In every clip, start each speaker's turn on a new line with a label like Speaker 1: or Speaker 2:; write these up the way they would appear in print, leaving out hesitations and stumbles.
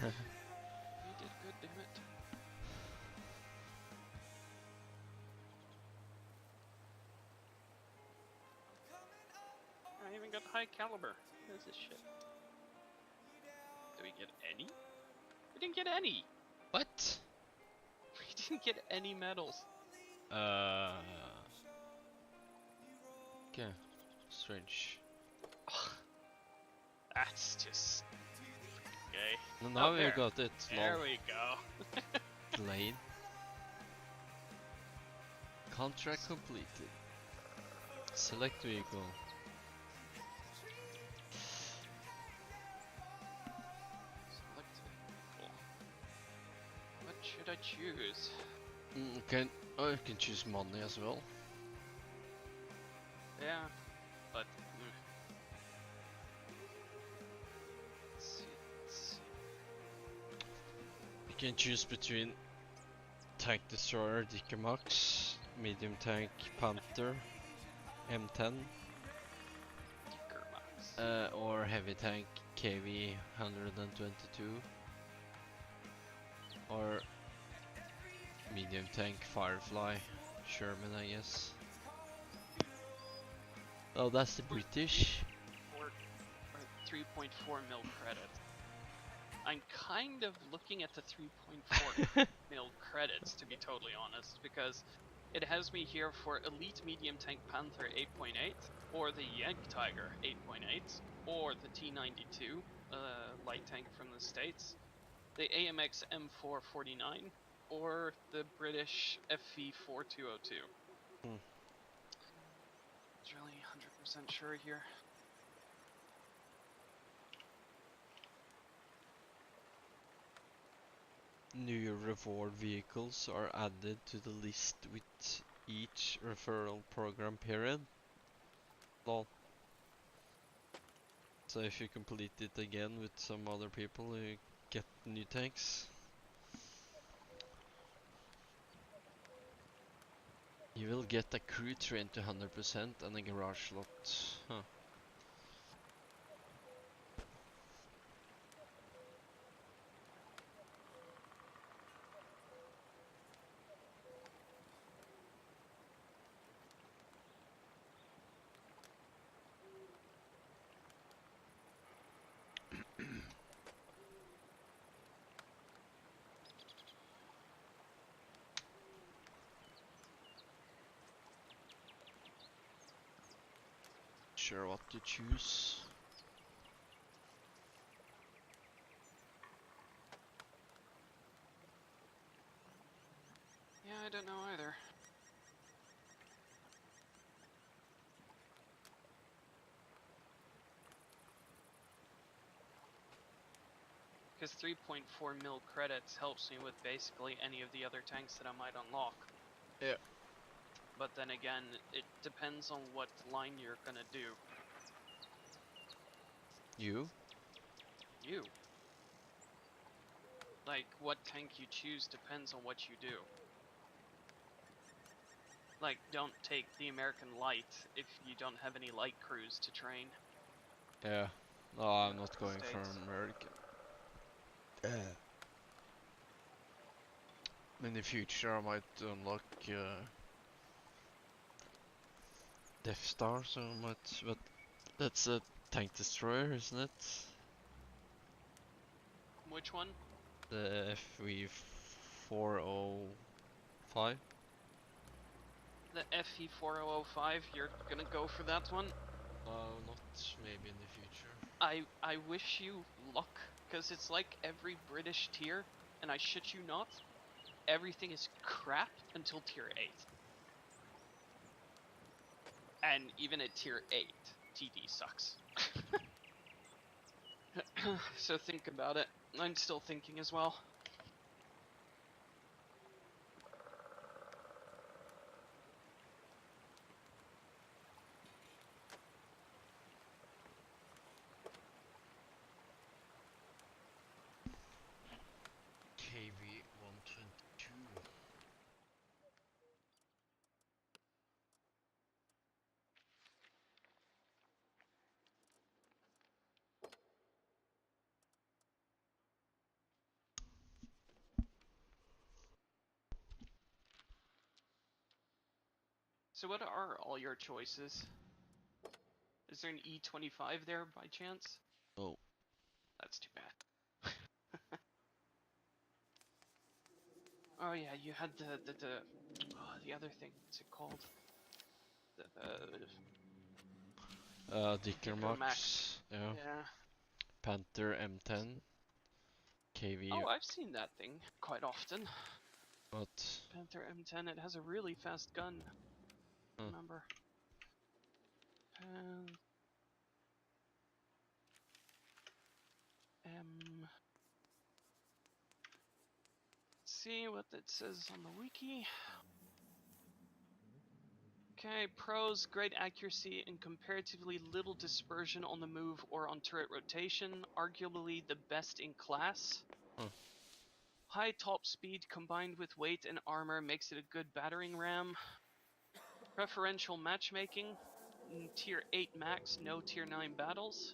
Speaker 1: You did good, damn it. I even got high caliber. What is this shit? Did we get any? We didn't get any!
Speaker 2: What?
Speaker 1: We didn't get any medals.
Speaker 2: Okay. Strange.
Speaker 1: That's just... Okay.
Speaker 2: And now we
Speaker 1: there.
Speaker 2: got it.
Speaker 1: There
Speaker 2: Lol.
Speaker 1: we go.
Speaker 2: Lane. Contract completed. Select vehicle.
Speaker 1: Select vehicle. What should I choose?
Speaker 2: Oh, you can choose money as well.
Speaker 1: Yeah, but... Let's see.
Speaker 2: You can choose between tank destroyer Dickermax, medium tank Panther, M10, or heavy tank KV 122, or medium tank Firefly, Sherman, I guess. Oh, that's the British.
Speaker 1: Or 3.4 mil credit. I'm kind of looking at the 3.4 mil credits, to be totally honest, because it has me here for Elite Medium Tank Panther 8.8, or the Yank Tiger 8.8, or the T-92 light tank from the States, the AMX M449, or the British FV 4202.
Speaker 2: Hmm.
Speaker 1: It's really 100% sure here.
Speaker 2: New reward vehicles are added to the list with each referral program period. Lol. So if you complete it again with some other people, you get new tanks. You will get a crew train to 100% and a garage slot. Huh. Sure what to choose.
Speaker 1: Yeah, I don't know either. Because 3.4 mil credits helps me with basically any of the other tanks that I might unlock.
Speaker 2: Yeah.
Speaker 1: But then again, it depends on what line you're gonna do.
Speaker 2: You?
Speaker 1: You. Like, what tank you choose depends on what you do. Like, don't take the American Light if you don't have any light crews to train.
Speaker 2: Yeah. No, I'm not going for
Speaker 1: States.
Speaker 2: American. In the future I might unlock Death Star so much, but that's a tank destroyer, isn't it?
Speaker 1: Which one?
Speaker 2: The FV405.
Speaker 1: The FE4005, you're gonna go for that one?
Speaker 2: Not maybe in the future.
Speaker 1: I wish you luck, because it's like every British tier, and I shit you not, everything is crap until tier 8. And even at tier 8, TD sucks. So think about it. I'm still thinking as well.
Speaker 2: KV122.
Speaker 1: So what are all your choices? Is there an E25 there by chance?
Speaker 2: Oh.
Speaker 1: That's too bad. Oh yeah, you had the other thing. What's it called? The
Speaker 2: Dicker
Speaker 1: Dicker Max.
Speaker 2: Max. Yeah.
Speaker 1: Yeah.
Speaker 2: Panther M10. KV.
Speaker 1: Oh, I've seen that thing quite often.
Speaker 2: What?
Speaker 1: Panther M10. It has a really fast gun.
Speaker 2: Huh.
Speaker 1: Remember? Pan M. See what it says on the wiki. Okay, pros, great accuracy and comparatively little dispersion on the move or on turret rotation, arguably the best in class.
Speaker 2: Huh.
Speaker 1: High top speed combined with weight and armor makes it a good battering ram. Preferential matchmaking, tier 8 max, no tier 9 battles.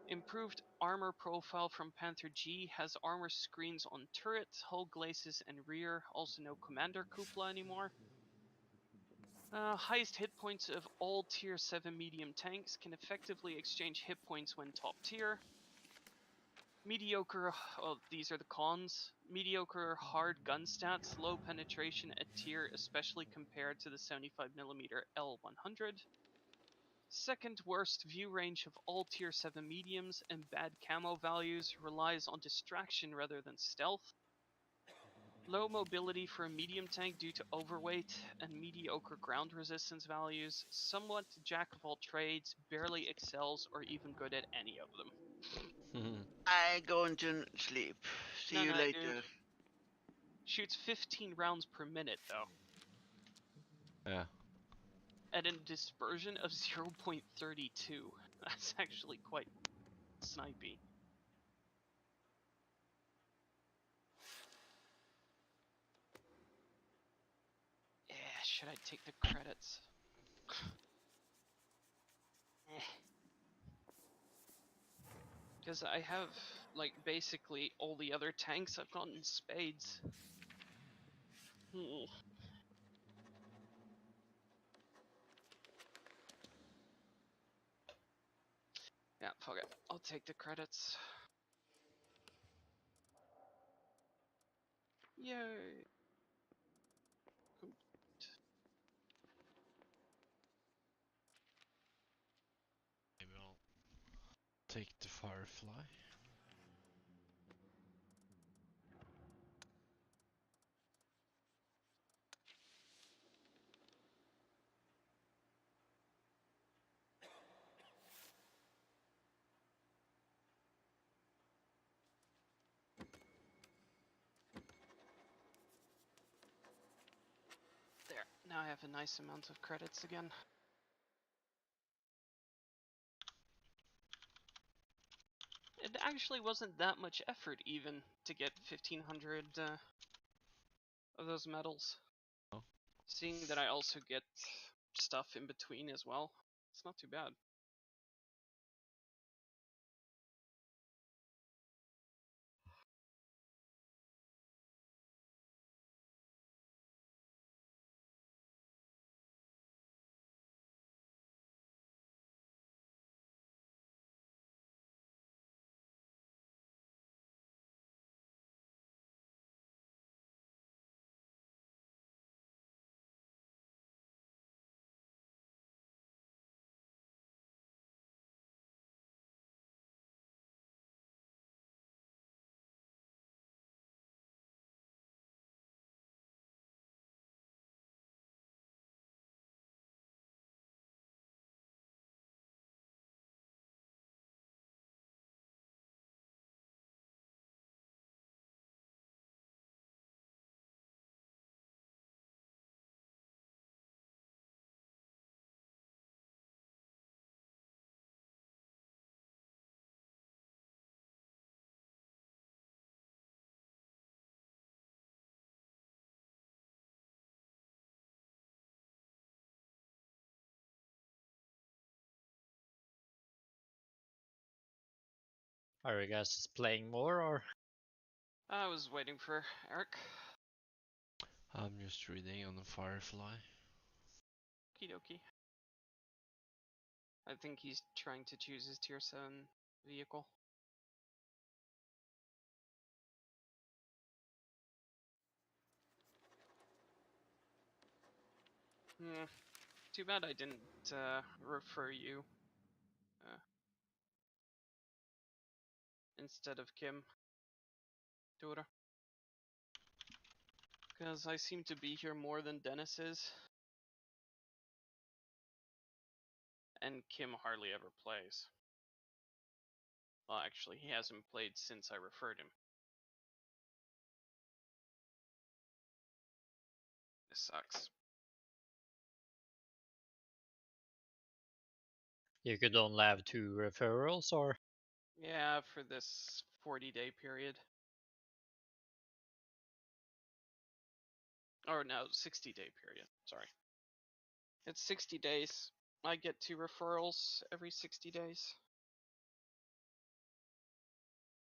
Speaker 1: Improved armor profile from Panther G, has armor screens on turret, hull glacis and rear, also no commander cupola anymore. Highest hit points of all tier 7 medium tanks, can effectively exchange hit points when top tier. Mediocre, oh, these are the cons. Mediocre hard gun stats, low penetration at tier, especially compared to the 75mm L100. Second worst view range of all tier 7 mediums and bad camo values, relies on distraction rather than stealth. Low mobility for a medium tank due to overweight and mediocre ground resistance values, somewhat jack of all trades, barely excels or even good at any of them.
Speaker 3: I going to sleep. See you
Speaker 1: No, dude.
Speaker 3: later.
Speaker 1: Shoots 15 rounds per minute though,
Speaker 2: Yeah.
Speaker 1: at a dispersion of 0.32. That's actually quite snipey. Yeah, should I take the credits? Because I have, like, basically all the other tanks I've gotten spades. Yeah, fuck it. I'll take the credits. Yay.
Speaker 2: Maybe I'll take the Firefly.
Speaker 1: There. Now I have a nice amount of credits again. It actually wasn't that much effort even to get 1500 of those medals.
Speaker 2: Oh.
Speaker 1: Seeing that I also get stuff in between as well, it's not too bad.
Speaker 4: Are you guys playing more or?
Speaker 1: I was waiting for Eric.
Speaker 2: I'm just reading on the Firefly.
Speaker 1: Okie dokie. I think he's trying to choose his tier 7 vehicle. Yeah. Too bad I didn't refer you instead of Kim. Dora. Because I seem to be here more than Dennis is. And Kim hardly ever plays. Well, actually, he hasn't played since I referred him. This sucks.
Speaker 4: You could only have 2 referrals, or?
Speaker 1: Yeah, for this 40-day period. Or no, 60-day period. Sorry. It's 60 days. I get 2 referrals every 60 days.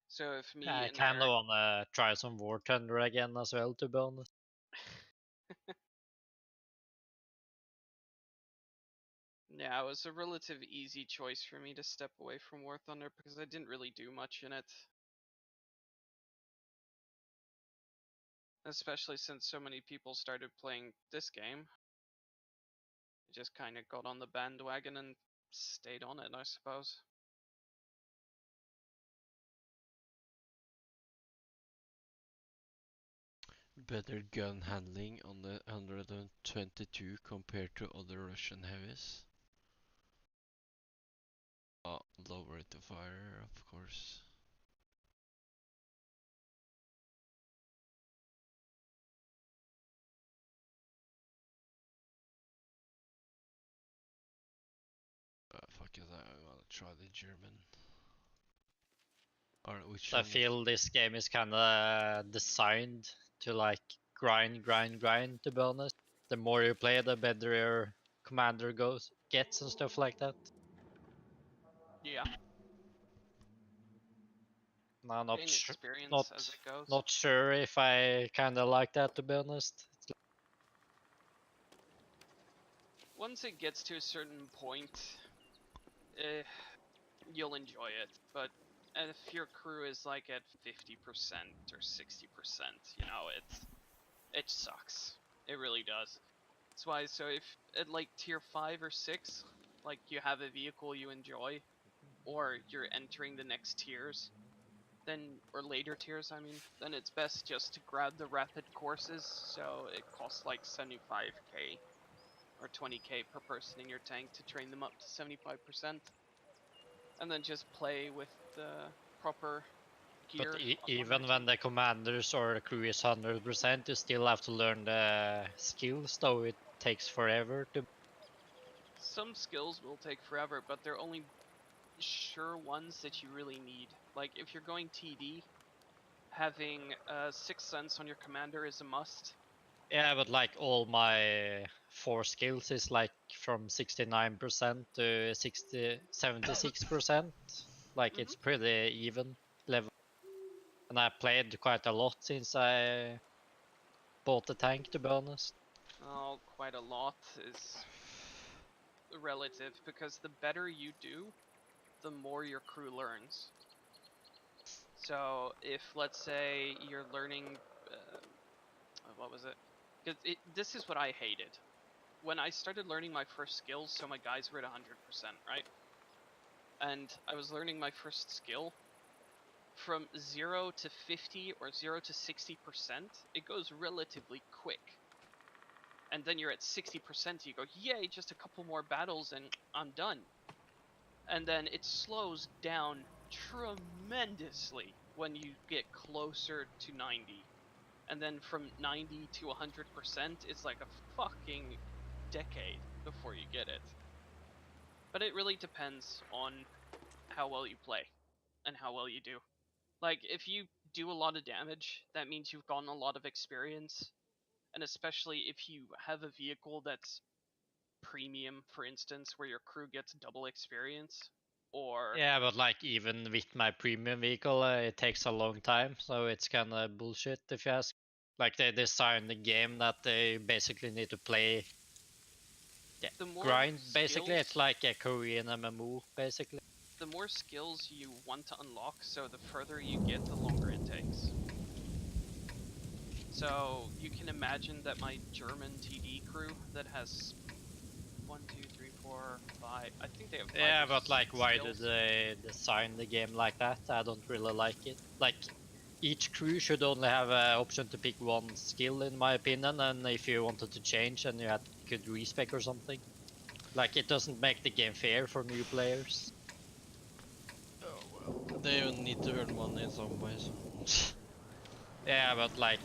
Speaker 1: So if me
Speaker 4: I
Speaker 1: and
Speaker 4: kinda
Speaker 1: Eric...
Speaker 4: wanna try some War Thunder again as well, to be honest.
Speaker 1: Yeah, it was a relative easy choice for me to step away from War Thunder because I didn't really do much in it. Especially since so many people started playing this game. I just kinda got on the bandwagon and stayed on it, I suppose.
Speaker 2: Better gun handling on the 122 compared to other Russian heavies. Lower rate of fire, of course. Fuck it, I wanna try the German. Or which
Speaker 4: I
Speaker 2: one?
Speaker 4: feel this game is kinda designed to like grind, to be honest. The more you play, the better your commander gets and stuff like that.
Speaker 1: Yeah,
Speaker 4: I'm
Speaker 1: gain
Speaker 4: not
Speaker 1: experience as it goes.
Speaker 4: not sure if I kinda like that, to be honest.
Speaker 1: Once it gets to a certain point, you'll enjoy it. But if your crew is like at 50% or 60%, you know, it sucks. It really does. That's why. So if at like tier 5 or 6, like you have a vehicle you enjoy, or you're entering the next tiers, then or later tiers, I mean, then it's best just to grab the rapid courses. So it costs like 75k or 20k per person in your tank to train them up to 75%, and then just play with the proper gear.
Speaker 4: But
Speaker 1: on your
Speaker 4: even when
Speaker 1: tank.
Speaker 4: the commanders or the crew is 100%, you still have to learn the skills, though it takes forever to.
Speaker 1: Some skills will take forever, but they're only sure ones that you really need. Like if you're going TD, having Sixth Sense on your commander is a must.
Speaker 4: Yeah, but like all my 4 skills is like from 69% to 76%. Like it's pretty even level. And I played quite a lot since I bought the tank, to be honest.
Speaker 1: Oh, quite a lot is relative, because the better you do, the more your crew learns. So if, let's say, you're learning, what was it? Because this is what I hated. When I started learning my first skills, so my guys were at 100%, right? And I was learning my first skill. From 0 to 50 or 0 to 60%, it goes relatively quick. And then you're at 60%, you go, yay, just a couple more battles and I'm done. And then it slows down tremendously when you get closer to 90. And then from 90 to 100%, it's like a fucking decade before you get it. But it really depends on how well you play and how well you do. Like, if you do a lot of damage, that means you've gotten a lot of experience. And especially if you have a vehicle that's premium, for instance, where your crew gets double experience, or...
Speaker 4: Yeah, but like even with my premium vehicle, it takes a long time, so it's kind of bullshit if you ask. Like they designed the game that they basically need to play Yeah.
Speaker 1: The more
Speaker 4: Grind, basically, it's
Speaker 1: skills-
Speaker 4: like a Korean MMO, basically.
Speaker 1: the more skills you want to unlock, so the further you get, the longer it takes. So you can imagine that my German TD crew that has 1, 2, 3, 4, 5. I think they have 5
Speaker 4: Yeah,
Speaker 1: or
Speaker 4: but like,
Speaker 1: 6
Speaker 4: why
Speaker 1: skills.
Speaker 4: do they design the game like that? I don't really like it. Like, each crew should only have an option to pick one skill, in my opinion, and if you wanted to change, then you could respec or something. Like, it doesn't make the game fair for new players.
Speaker 2: Oh well, they need to earn money in some way, so.
Speaker 4: Yeah, but like,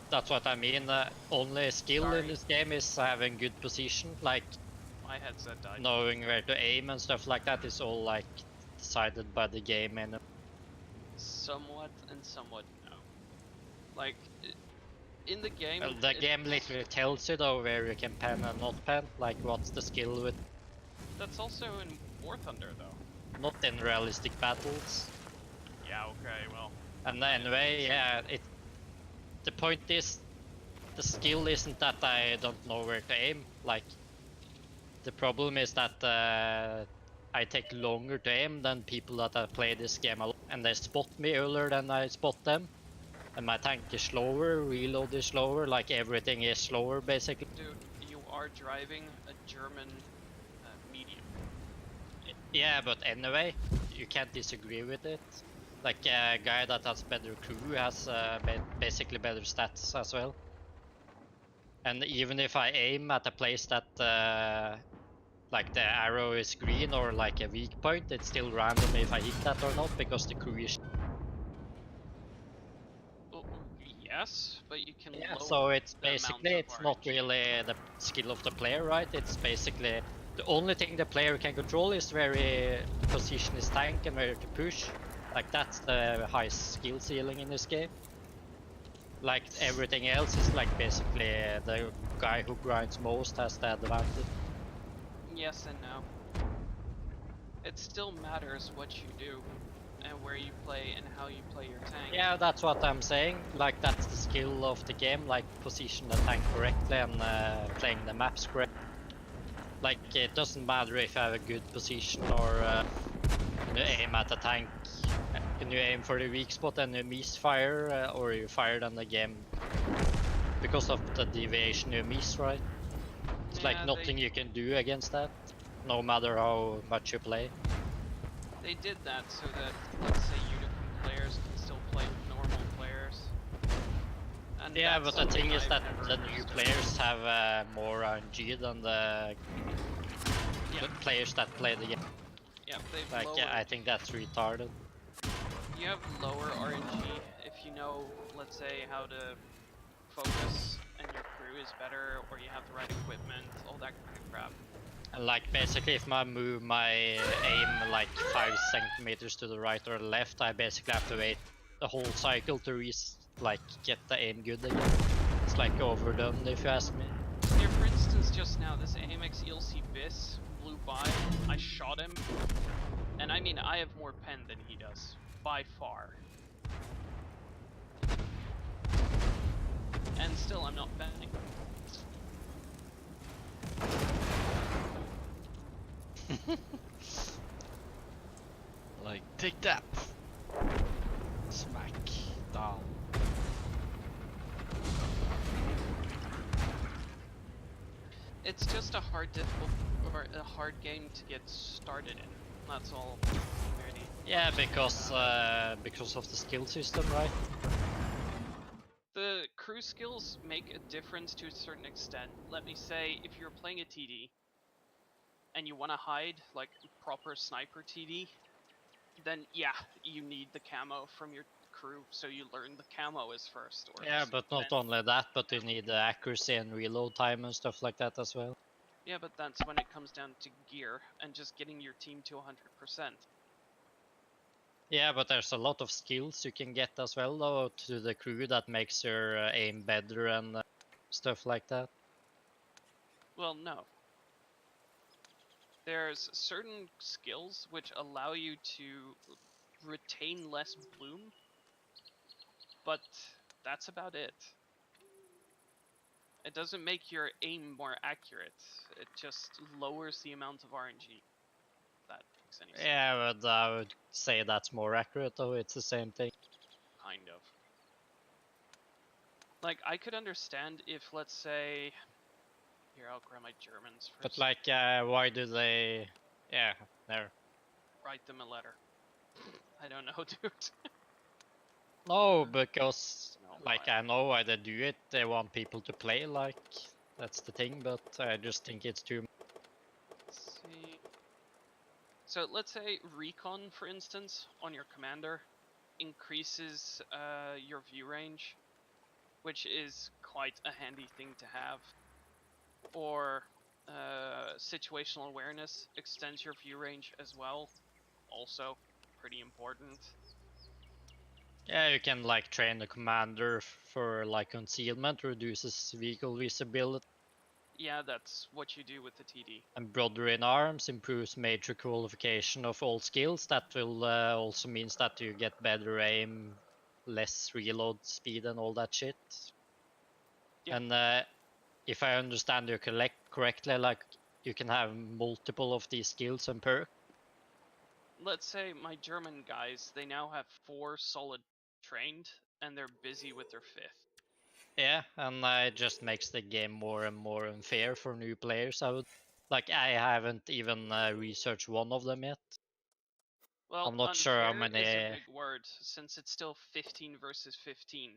Speaker 4: that's what I mean. Only skill in
Speaker 1: Sorry.
Speaker 4: this game is having good position. Like,
Speaker 1: My headset died.
Speaker 4: knowing where to aim and stuff like that is all like decided by the game, and
Speaker 1: Somewhat and somewhat no. Like, in the game,
Speaker 4: well, the game literally tells you though where you can pen and not pen. Like, what's the skill with,
Speaker 1: that's also in War Thunder though.
Speaker 4: not in realistic battles.
Speaker 1: Yeah, okay, well.
Speaker 4: And anyway, yeah, the point is, the skill isn't that I don't know where to aim. Like, the problem is that I take longer to aim than people that have played this game a lot, and they spot me earlier than I spot them. And my tank is slower, reload is slower, like everything is slower basically.
Speaker 1: Dude, you are driving a German medium.
Speaker 4: Yeah, but anyway, you can't disagree with it. Like, a guy that has better crew has basically better stats as well. And even if I aim at a place that like the arrow is green or like a weak point, it's still random if I hit that or not, because the crew is...
Speaker 1: Oh, yes, but you can
Speaker 4: Yeah,
Speaker 1: lower
Speaker 4: so it's
Speaker 1: the amount
Speaker 4: basically,
Speaker 1: of
Speaker 4: it's not
Speaker 1: RNG.
Speaker 4: really the skill of the player, right? It's basically the only thing the player can control is where he position his tank and where to push. Like, that's the highest skill ceiling in this game. Like, everything else is like basically the guy who grinds most has the advantage.
Speaker 1: Yes and no. It still matters what you do and where you play and how you play your tank.
Speaker 4: Yeah, that's what I'm saying. Like, that's the skill of the game, like position the tank correctly and playing the maps correctly. Like, it doesn't matter if you have a good position or you aim at the tank and you aim for the weak spot and you misfire, or you fired on the game because of the deviation you miss, right? It's like nothing you can do against that, no matter how much you play.
Speaker 1: They did that so that, let's say, Unicum players can still play with normal players. And
Speaker 4: Yeah,
Speaker 1: that's
Speaker 4: but the thing
Speaker 1: something
Speaker 4: is
Speaker 1: I've
Speaker 4: that
Speaker 1: never
Speaker 4: the new
Speaker 1: understood.
Speaker 4: players have more RNG than the
Speaker 1: Yeah,
Speaker 4: players that play the game.
Speaker 1: yeah, they've
Speaker 4: Like,
Speaker 1: lowered.
Speaker 4: I think that's retarded.
Speaker 1: You have lower RNG if you know, let's say, how to focus and your crew is better, or you have the right equipment, all that kind of crap.
Speaker 4: And like, basically, if I move my aim like 5 centimeters to the right or left, I basically have to wait the whole cycle to get the aim good again. It's like overdone, if you ask me.
Speaker 1: Here, for instance, just now, this AMX ELC Biss blew by, I shot him, and I mean, I have more pen than he does, by far. And still, I'm not penning.
Speaker 2: Like, take that! Smack down.
Speaker 1: It's just a hard game to get started in. That's all. Really.
Speaker 4: Yeah, because of the skill system, right?
Speaker 1: The crew skills make a difference to a certain extent. Let me say, if you're playing a TD and you want to hide like proper sniper TD, then yeah, you need the camo from your crew, so you learn the camo is first. Or
Speaker 4: Yeah, but not only that, but you need the accuracy and reload time and stuff like that as well.
Speaker 1: Yeah, but that's when it comes down to gear and just getting your team to 100%.
Speaker 4: Yeah, but there's a lot of skills you can get as well, though, to the crew that makes your aim better and stuff like that.
Speaker 1: Well, no. There's certain skills which allow you to retain less bloom, but that's about it. It doesn't make your aim more accurate. It just lowers the amount of RNG. If that makes any sense.
Speaker 4: Yeah, but I would say that's more accurate though. It's the same thing.
Speaker 1: Kind of. Like, I could understand if, let's say... Here, I'll grab my Germans first.
Speaker 4: But like, why do they? Yeah, there.
Speaker 1: Write them a letter. I don't know, dude.
Speaker 4: No, because
Speaker 1: No,
Speaker 4: like
Speaker 1: why?
Speaker 4: I know why they do it. They want people to play. Like that's the thing. But I just think it's too.
Speaker 1: Let's see. So let's say recon, for instance, on your commander increases your view range, which is quite a handy thing to have. Or situational awareness extends your view range as well, also pretty important.
Speaker 4: Yeah, you can like train the commander for like concealment, reduces vehicle visibility,
Speaker 1: Yeah, that's what you do with the TD.
Speaker 4: and Brother in Arms improves major qualification of all skills. That will also means that you get better aim, less reload speed, and all that shit.
Speaker 1: Yeah.
Speaker 4: And if I understand you correctly, like you can have multiple of these skills and perks.
Speaker 1: Let's say my German guys, they now have 4 solid trained, and they're busy with their 5th.
Speaker 4: Yeah, and it just makes the game more and more unfair for new players. I would like. I haven't even researched one of them yet.
Speaker 1: Well,
Speaker 4: I'm not sure how
Speaker 1: unfair is a
Speaker 4: many.
Speaker 1: big word, since it's still 15 versus 15.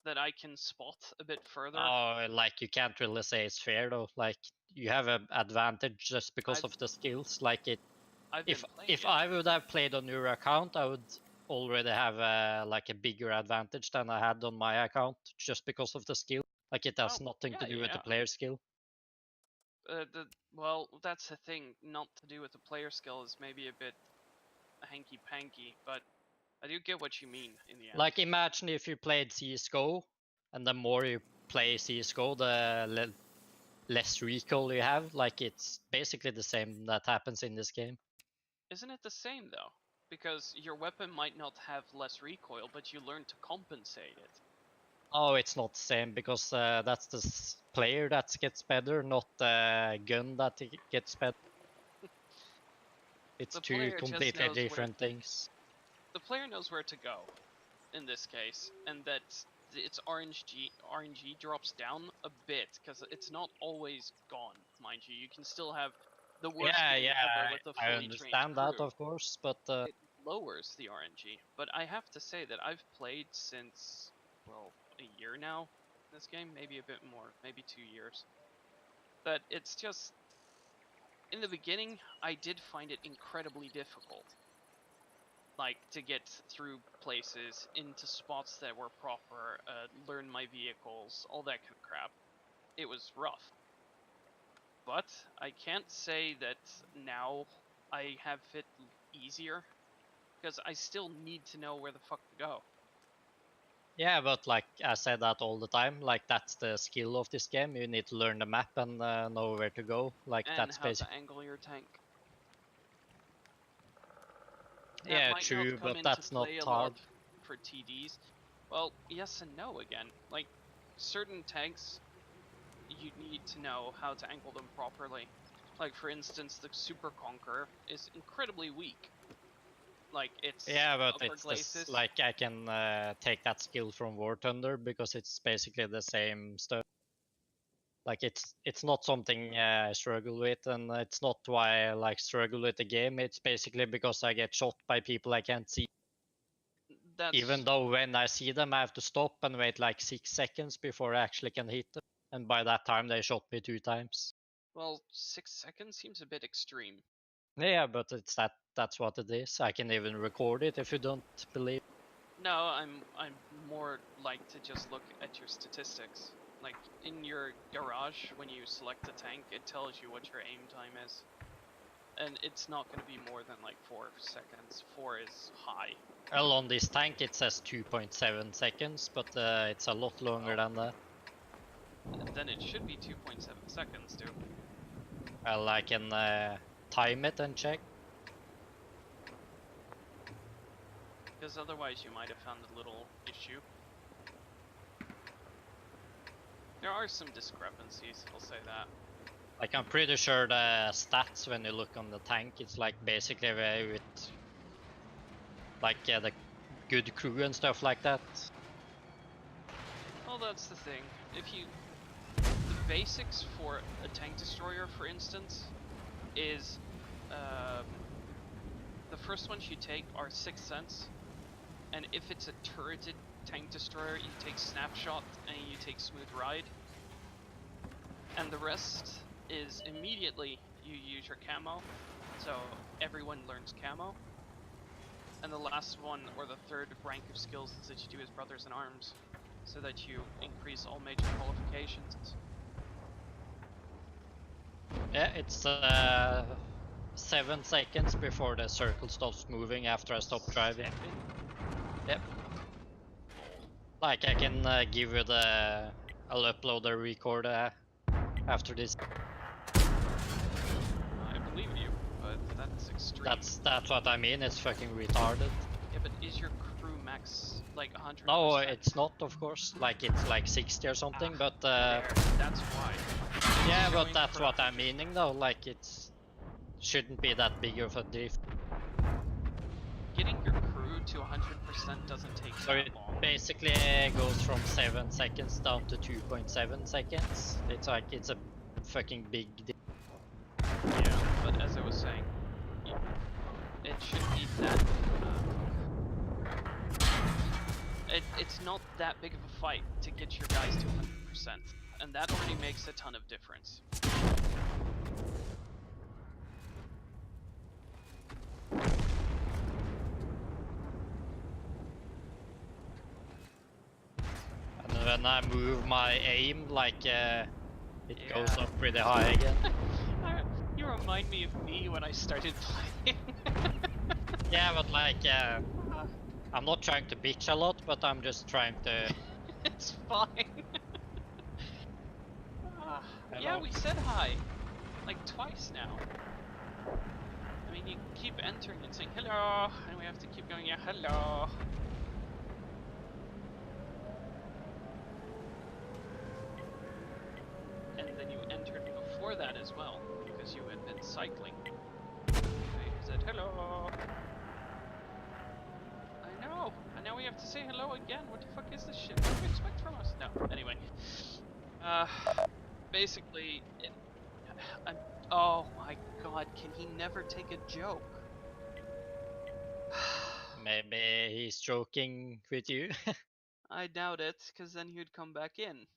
Speaker 1: That I can spot a bit further.
Speaker 4: Oh, like you can't really say it's fair though. Like you have an advantage just because
Speaker 1: I've-
Speaker 4: of the skills. Like it.
Speaker 1: I've been playing
Speaker 4: If
Speaker 1: it.
Speaker 4: I would have played on your account, I would already have like a bigger advantage than I had on my account just because of the skill. Like it has
Speaker 1: Oh,
Speaker 4: nothing to
Speaker 1: yeah,
Speaker 4: do with the
Speaker 1: yeah.
Speaker 4: player skill.
Speaker 1: Well, that's the thing. Not to do with the player skill is maybe a bit hanky-panky, but I do get what you mean in the end.
Speaker 4: Like imagine if you played CS:GO, and the more you play CS:GO, the less recoil you have. Like it's basically the same that happens in this game.
Speaker 1: Isn't it the same though? Because your weapon might not have less recoil, but you learn to compensate it.
Speaker 4: Oh, it's not the same because that's the player that gets better, not the gun that gets better. It's
Speaker 1: The
Speaker 4: two
Speaker 1: player just
Speaker 4: completely
Speaker 1: knows where
Speaker 4: different things.
Speaker 1: the player knows where to go in this case, and that its RNG drops down a bit because it's not always gone, mind you. You can still have the worst game ever with a
Speaker 4: I
Speaker 1: fully trained
Speaker 4: understand that,
Speaker 1: crew.
Speaker 4: of course, but
Speaker 1: It lowers the RNG, but I have to say that I've played since, well, a year now in this game, maybe a bit more, maybe 2 years. But it's just, in the beginning, I did find it incredibly difficult. Like, to get through places, into spots that were proper, learn my vehicles, all that kind of crap. It was rough. But I can't say that now I have it easier, because I still need to know where the fuck to go.
Speaker 4: yeah, but like I said that all the time, like that's the skill of this game. You need to learn the map and know where to go. Like
Speaker 1: And
Speaker 4: that's
Speaker 1: how
Speaker 4: basic.
Speaker 1: to angle your tank. That
Speaker 4: Yeah,
Speaker 1: might not
Speaker 4: true,
Speaker 1: come
Speaker 4: but
Speaker 1: into
Speaker 4: that's not
Speaker 1: play a
Speaker 4: hard.
Speaker 1: lot for TDs. Well, yes and no again. Like, certain tanks, you need to know how to angle them properly. Like, for instance, the Super Conqueror is incredibly weak. Like, it's
Speaker 4: Yeah, but
Speaker 1: upper
Speaker 4: it's
Speaker 1: glacis.
Speaker 4: like I can take that skill from War Thunder because it's basically the same stuff. Like it's not something I struggle with, and it's not why I like struggle with the game. It's basically because I get shot by people I can't see.
Speaker 1: That's,
Speaker 4: Even though when I see them, I have to stop and wait like 6 seconds before I actually can hit them. And by that time, they shot me 2 times.
Speaker 1: well, 6 seconds seems a bit extreme.
Speaker 4: Yeah, but it's that's what it is. I can even record it if you don't believe.
Speaker 1: No, I'm more like to just look at your statistics. Like, in your garage, when you select a tank, it tells you what your aim time is. And it's not going to be more than like 4 seconds. 4 is high.
Speaker 4: Well, on this tank it says 2.7 seconds, but it's a lot longer than that.
Speaker 1: Then it should be 2.7 seconds, too.
Speaker 4: Well, I can time it and check.
Speaker 1: Because otherwise you might have found a little issue. There are some discrepancies, I'll say that.
Speaker 4: Like I'm pretty sure the stats when you look on the tank, it's like basically with like the good crew and stuff like that.
Speaker 1: Well, that's the thing. The basics for a tank destroyer, for instance, is the first ones you take are 6 cents, and if it's a turreted tank destroyer, you take snapshot and you take smooth ride, and the rest is immediately you use your camo, so everyone learns camo. And the last one, or the third rank of skills, is that you do as brothers in arms, so that you increase all major qualifications.
Speaker 4: Yeah, it's 7 seconds before the circle stops moving after I stop driving. Yep. Like I can give you the. I'll upload the record after this.
Speaker 1: I believe you, but that's extreme.
Speaker 4: That's what I mean. It's fucking retarded.
Speaker 1: Yeah, but is your crew max like 100%?
Speaker 4: No, it's not, of course. Like it's like 60 or something, but
Speaker 1: There, that's why.
Speaker 4: yeah, but
Speaker 1: Showing
Speaker 4: that's
Speaker 1: for
Speaker 4: what I'm
Speaker 1: 100.
Speaker 4: meaning though. Like it's shouldn't be that big of a drift.
Speaker 1: Getting your crew to 100% doesn't take
Speaker 4: So
Speaker 1: that
Speaker 4: it
Speaker 1: long.
Speaker 4: basically goes from 7 seconds down to 2.7 seconds. It's like it's a fucking big deal.
Speaker 1: Yeah, but as I was saying, it shouldn't be that. It's not that big of a fight to get your guys to 100%, and that already makes a ton of difference.
Speaker 4: And when I move my aim, like it goes
Speaker 1: Yeah.
Speaker 4: up pretty high again.
Speaker 1: You remind me of me when I started playing.
Speaker 4: Yeah, but like I'm not trying to bitch a lot, but I'm just trying to.
Speaker 1: It's fine. Yeah, we said hi. Like twice now. I mean, you keep entering and saying hello, and we have to keep going, yeah, hello. And then you entered before that as well, because you had been cycling. So you said hello. I know, and now we have to say hello again. What the fuck is this shit? What do you expect from us? No, anyway. Basically, oh my god, can he never take a joke?
Speaker 4: Maybe he's joking with you.
Speaker 1: I doubt it, because then he would come back in.